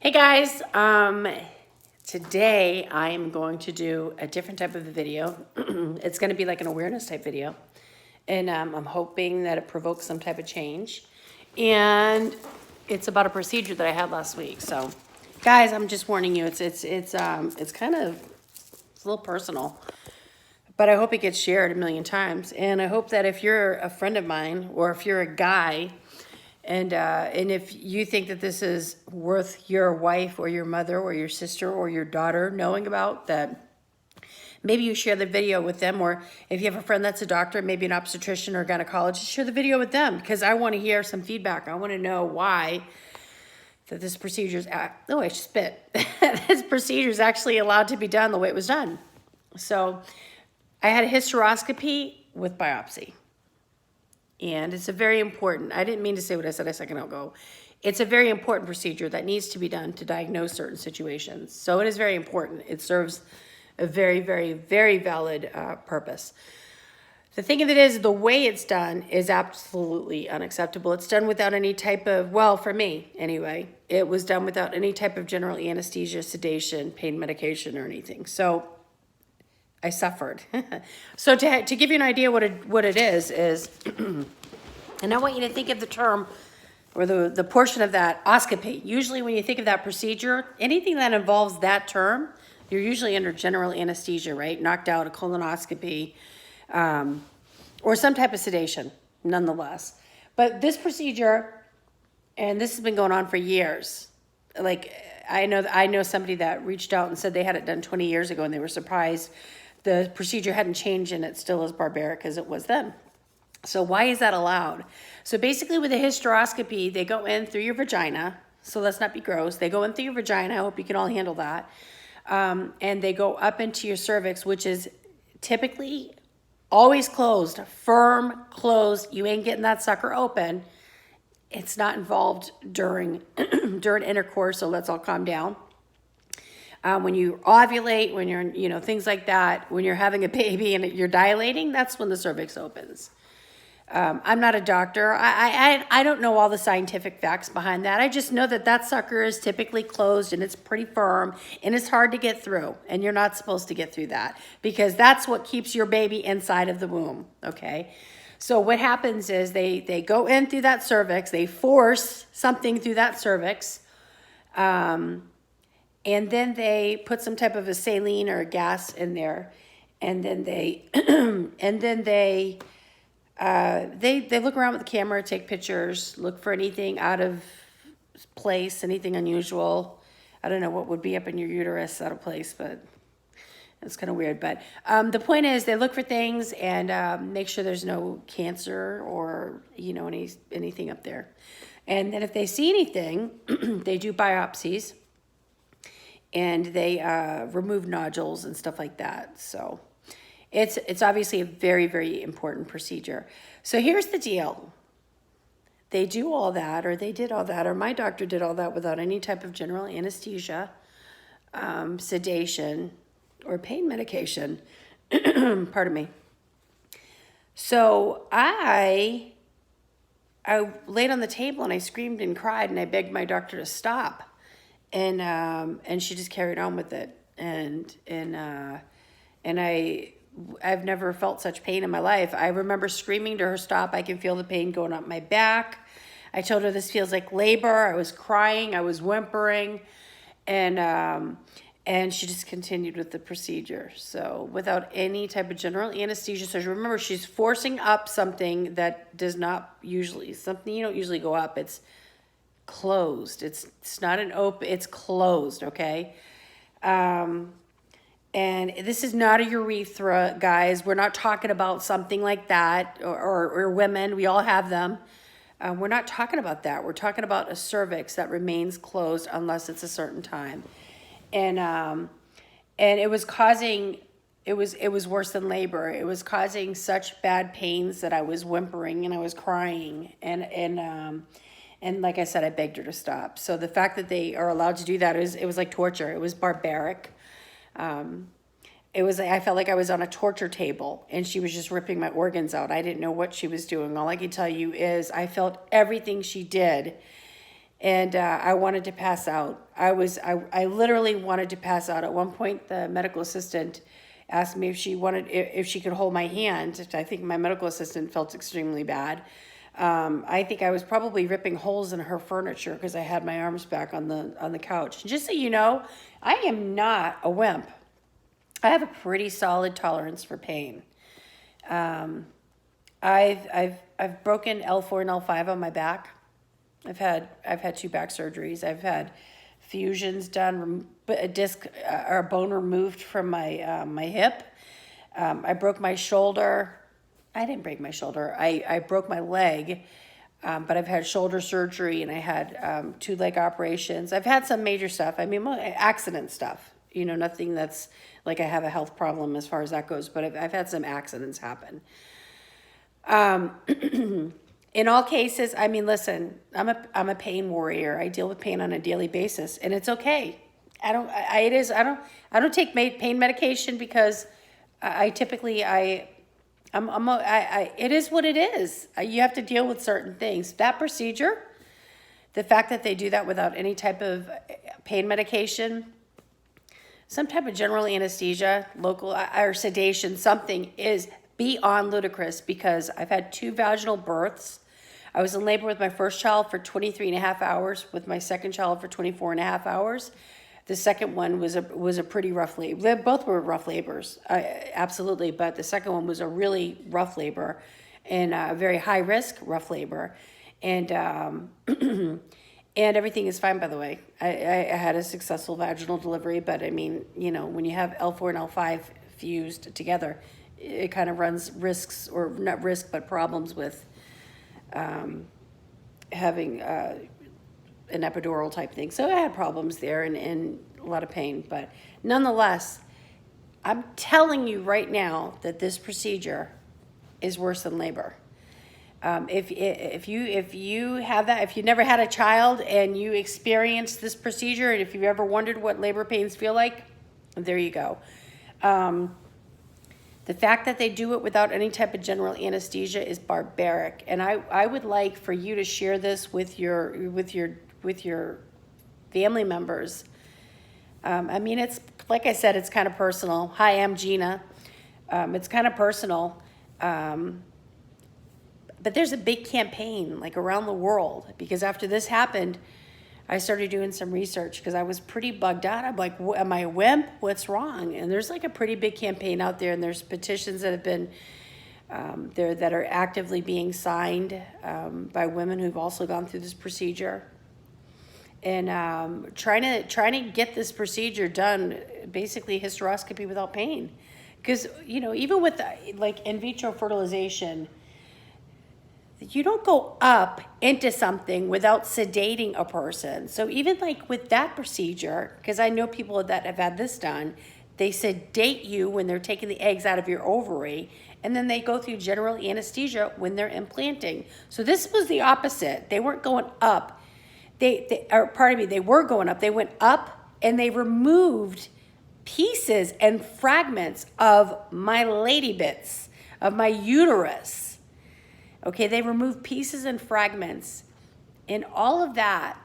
Hey guys, today I am going to do a different type of a video. It's going to be like an awareness type video, and I'm hoping that it provokes some type of change. And it's about a procedure that I had last week. So, guys, I'm just warning you. It's kind of a little personal, but I hope it gets shared a million times. And I hope that if you're a friend of mine or if you're a guy. And if you think that this is worth your wife or your mother or your sister or your daughter knowing about, that maybe you share the video with them. Or if you have a friend that's a doctor, maybe an obstetrician or a gynecologist, share the video with them, because I want to hear some feedback. I want to know why that this procedure is, oh, I spit. This procedure is actually allowed to be done the way it was done. So I had a hysteroscopy with biopsy. And it's a very important, I didn't mean to say what I said a second ago. It's a very important procedure that needs to be done to diagnose certain situations. So it is very important. It serves a very, very, very valid purpose. The thing of it is, the way it's done is absolutely unacceptable. It's done without any type of, well, for me anyway, it was done without any type of general anesthesia, sedation, pain medication, or anything. So I suffered. So to give you an idea what it is, and I want you to think of the term or the portion of that, oscopy. Usually when you think of that procedure, anything that involves that term, you're usually under general anesthesia, right? Knocked out, a colonoscopy, or some type of sedation, nonetheless. But this procedure, and this has been going on for years. Like, I know somebody that reached out and said they had it done 20 years ago and they were surprised the procedure hadn't changed and it still is barbaric as it was then. So why is that allowed? So basically with a hysteroscopy, they go in through your vagina. So let's not be gross. They go in through your vagina. I hope you can all handle that. And they go up into your cervix, which is typically always closed, firm, closed. You ain't getting that sucker open. It's not involved during intercourse, so let's all calm down. When you ovulate, when you're, things like that, when you're having a baby and you're dilating, that's when the cervix opens. I'm not a doctor. I don't know all the scientific facts behind that. I just know that sucker is typically closed and it's pretty firm and it's hard to get through. And you're not supposed to get through that because that's what keeps your baby inside of the womb, okay? So what happens is they go in through that cervix, they force something through that cervix, and then they put some type of a saline or a gas in there, and then they they look around with the camera, take pictures, look for anything out of place, anything unusual. I don't know what would be up in your uterus out of place, but it's kind of weird. But the point is, they look for things and make sure there's no cancer or anything up there. And then if they see anything, they do biopsies. And they remove nodules and stuff like that. So it's obviously a very, very important procedure. So here's the deal. They do all that, or they did all that, or my doctor did all that without any type of general anesthesia, sedation, or pain medication. Pardon me. So I laid on the table and I screamed and cried and I begged my doctor to stop. And she just carried on with it. And I've never felt such pain in my life. I remember screaming to her, stop. I can feel the pain going up my back. I told her this feels like labor. I was crying. I was whimpering. And she just continued with the procedure. So without any type of general anesthesia. So remember, she's forcing up something that does not usually, something you don't usually go up. It's closed. It's not an open, it's closed, okay? And this is not a urethra, guys. We're not talking about something like that, or women. We all have them. We're not talking about that. We're talking about a cervix that remains closed unless it's a certain time. And it was causing, it was worse than labor. It was causing such bad pains that I was whimpering and I was crying. And like I said, I begged her to stop. So the fact that they are allowed to do that, it was like torture. It was barbaric. I felt like I was on a torture table and she was just ripping my organs out. I didn't know what she was doing. All I can tell you is I felt everything she did. and I wanted to pass out. I literally wanted to pass out. At one point, the medical assistant asked me if she could hold my hand. I think my medical assistant felt extremely bad. I think I was probably ripping holes in her furniture because I had my arms back on the couch. Just so you know, I am not a wimp. I have a pretty solid tolerance for pain. I've broken L4 and L5 on my back. I've had 2 back surgeries. I've had fusions done, a disc or a bone removed from my hip. I broke my shoulder. I didn't break my shoulder. I broke my leg, but I've had shoulder surgery and I had 2 leg operations. I've had some major stuff. I mean, accident stuff. You know, nothing that's like I have a health problem as far as that goes, but I've had some accidents happen. In all cases, I mean, listen, I'm a pain warrior. I deal with pain on a daily basis, and it's okay. I don't take pain medication because it is what it is. You have to deal with certain things. That procedure, the fact that they do that without any type of pain medication, some type of general anesthesia, local or sedation, something is beyond ludicrous because I've had 2 vaginal births. I was in labor with my first child for 23 and a half hours, with my second child for 24 and a half hours. The second one was a pretty rough labor. They both were rough labors, absolutely, but the second one was a really rough labor and a very high risk rough labor. And and everything is fine, by the way. I had a successful vaginal delivery, but I mean, you know, when you have L4 and L5 fused together, it kind of runs risks, or not risk, but problems with having an epidural type thing. So I had problems there and a lot of pain, but nonetheless, I'm telling you right now that this procedure is worse than labor. If you have that, if you never had a child and you experienced this procedure, and if you've ever wondered what labor pains feel like, there you go. The fact that they do it without any type of general anesthesia is barbaric, and I would like for you to share this with your family members. I mean, it's like I said, it's kind of personal. Hi, I'm Gina. It's kind of personal. But there's a big campaign like around the world, because after this happened, I started doing some research because I was pretty bugged out. I'm like, am I a wimp? What's wrong? And there's like a pretty big campaign out there, and there's petitions that have been there that are actively being signed by women who've also gone through this procedure, and trying to get this procedure done, basically hysteroscopy without pain, because you know, even with like in vitro fertilization, you don't go up into something without sedating a person. So even like with that procedure, because I know people that have had this done, they sedate you when they're taking the eggs out of your ovary, and then they go through general anesthesia when they're implanting. So this was the opposite. They weren't going up. They were going up. They went up and they removed pieces and fragments of my lady bits, of my uterus. Okay, they removed pieces and fragments, and all of that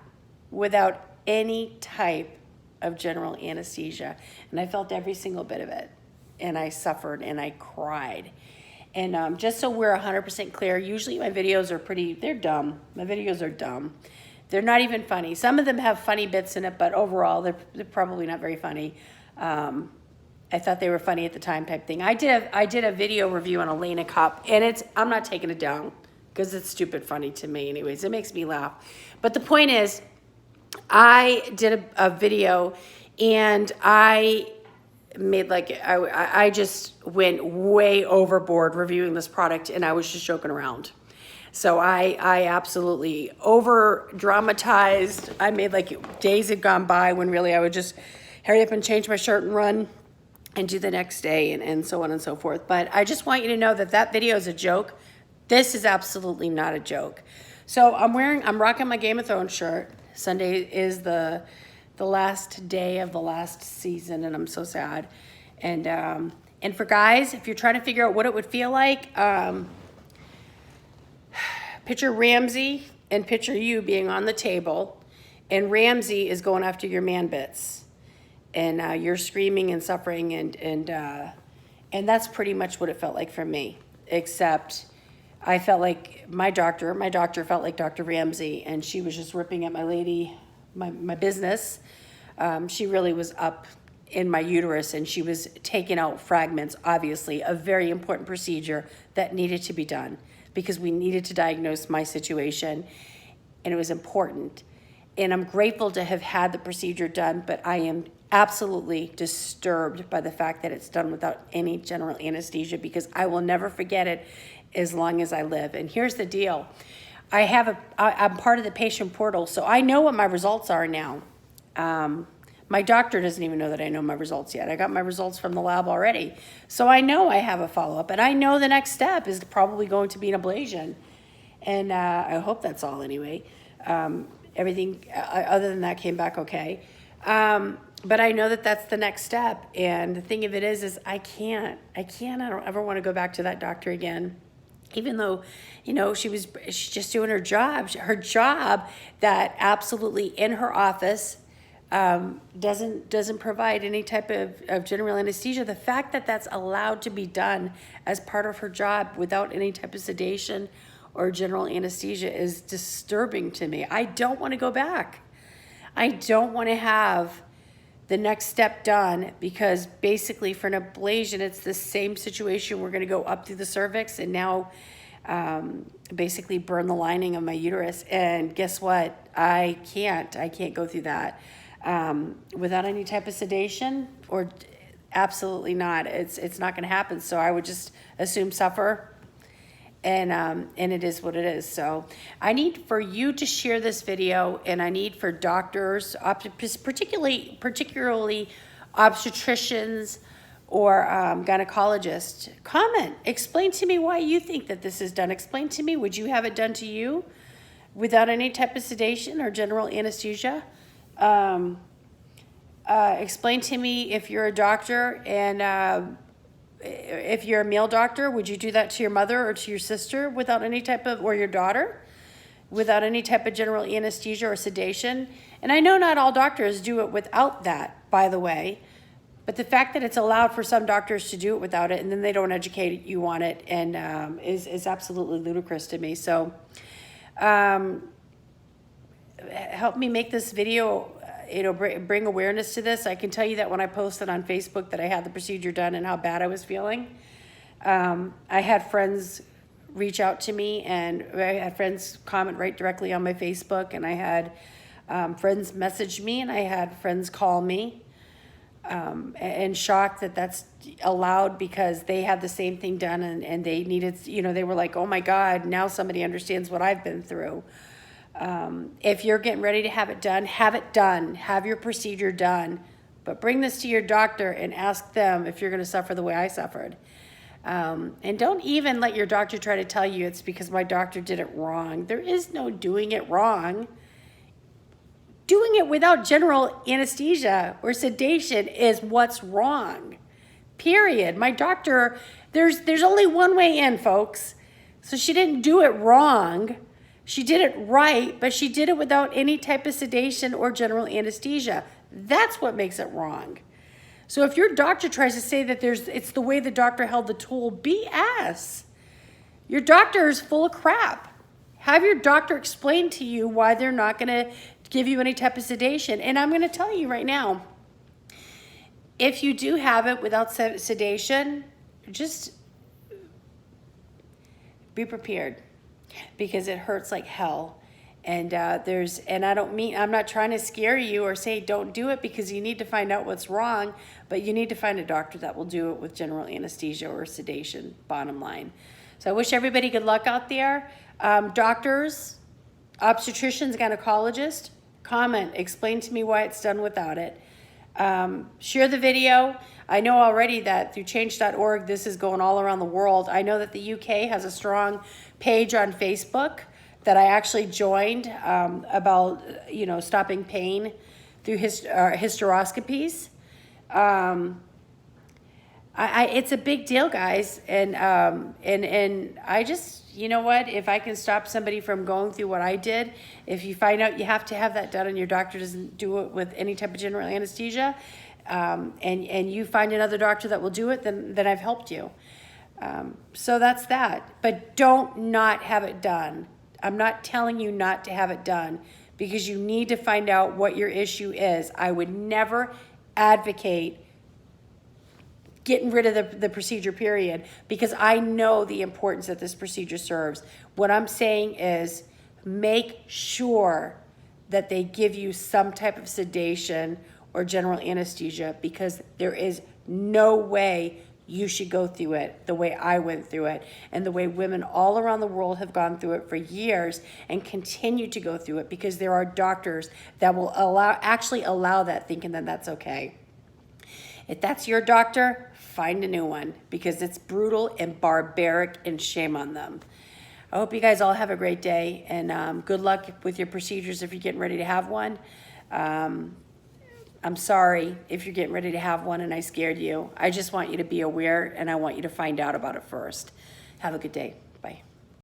without any type of general anesthesia. And I felt every single bit of it, and I suffered and I cried. And just so we're 100% clear, usually my videos are they're dumb. My videos are dumb. They're not even funny. Some of them have funny bits in it, but overall, they're probably not very funny. I thought they were funny at the time type thing. I did a video review on Elena Cup, and I'm not taking it down because it's stupid funny to me anyways. It makes me laugh. But the point is, I did a video, and I made I just went way overboard reviewing this product, and I was just joking around. So I absolutely over dramatized. I made like days had gone by when really I would just hurry up and change my shirt and run and do the next day, and so on and so forth. But I just want you to know that video is a joke. This is absolutely not a joke. So I'm rocking my Game of Thrones shirt. Sunday is the last day of the last season, and I'm so sad. And for guys, if you're trying to figure out what it would feel like, picture Ramsay and picture you being on the table, and Ramsey is going after your man bits, and you're screaming and suffering, and that's pretty much what it felt like for me, except I felt like my doctor felt like Dr. Ramsey, and she was just ripping at my business. She really was up in my uterus, and she was taking out fragments, obviously, a very important procedure that needed to be done because we needed to diagnose my situation, and it was important. And I'm grateful to have had the procedure done, but I am absolutely disturbed by the fact that it's done without any general anesthesia, because I will never forget it as long as I live. And here's the deal. I'm part of the patient portal, so I know what my results are now. My doctor doesn't even know that I know my results yet. I got my results from the lab already. So I know I have a follow-up, and I know the next step is probably going to be an ablation. And I hope that's all anyway. Everything other than that came back okay. But I know that that's the next step. And the thing of it is I don't ever want to go back to that doctor again. Even though, she's just doing her job that absolutely in her office doesn't provide any type of general anesthesia. The fact that that's allowed to be done as part of her job without any type of sedation or general anesthesia is disturbing to me. I don't want to go back. I don't want to have the next step done, because basically for an ablation, it's the same situation. We're going to go up through the cervix and now basically burn the lining of my uterus. And guess what? I can't go through that without any type of sedation, or absolutely not. It's not going to happen. So I would just assume suffer. And it is what it is. So I need for you to share this video, and I need for doctors, particularly obstetricians or gynecologists, comment. Explain to me why you think that this is done. Explain to me, would you have it done to you without any type of sedation or general anesthesia? Explain to me, if you're a doctor and if you're a male doctor, would you do that to your mother or to your sister without any type of, or your daughter, without any type of general anesthesia or sedation? And I know not all doctors do it without that, by the way, but the fact that it's allowed for some doctors to do it without it, and then they don't educate you on it, and is absolutely ludicrous to me. So help me make this video, bring awareness to this. I can tell you that when I posted on Facebook that I had the procedure done and how bad I was feeling, I had friends reach out to me, and I had friends comment right directly on my Facebook, and I had friends message me, and I had friends call me, and shocked that that's allowed, because they had the same thing done, and they needed, they were like, oh my God, now somebody understands what I've been through. If you're getting ready to have it done, have your procedure done, but bring this to your doctor and ask them if you're going to suffer the way I suffered. And don't even let your doctor try to tell you it's because my doctor did it wrong. There is no doing it wrong. Doing it without general anesthesia or sedation is what's wrong. Period. My doctor, there's only one way in, folks. So she didn't do it wrong. She did it right, but she did it without any type of sedation or general anesthesia. That's what makes it wrong. So if your doctor tries to say that it's the way the doctor held the tool, BS. Your doctor is full of crap. Have your doctor explain to you why they're not going to give you any type of sedation. And I'm going to tell you right now, if you do have it without sedation, just be prepared, because it hurts like hell. And I'm not trying to scare you or say don't do it, because you need to find out what's wrong, but you need to find a doctor that will do it with general anesthesia or sedation, bottom line. So I wish everybody good luck out there. Doctors, obstetricians, gynecologists, comment, explain to me why it's done without it. Share the video. I know already that through change.org, this is going all around the world. I know that the UK has a strong page on Facebook that I actually joined about, stopping pain through hysteroscopies. It's a big deal, guys, and I just, you know what? If I can stop somebody from going through what I did, if you find out you have to have that done and your doctor doesn't do it with any type of general anesthesia, and you find another doctor that will do it, then I've helped you. So that's that. But don't not have it done. I'm not telling you not to have it done because you need to find out what your issue is. I would never advocate getting rid of the procedure, period, because I know the importance that this procedure serves. What I'm saying is make sure that they give you some type of sedation or general anesthesia, because there is no way you should go through it the way I went through it and the way women all around the world have gone through it for years and continue to go through it, because there are doctors that will actually allow that, thinking that that's okay. If that's your doctor, find a new one, because it's brutal and barbaric, and shame on them. I hope you guys all have a great day, and good luck with your procedures if you're getting ready to have one. I'm sorry if you're getting ready to have one and I scared you. I just want you to be aware, and I want you to find out about it first. Have a good day. Bye.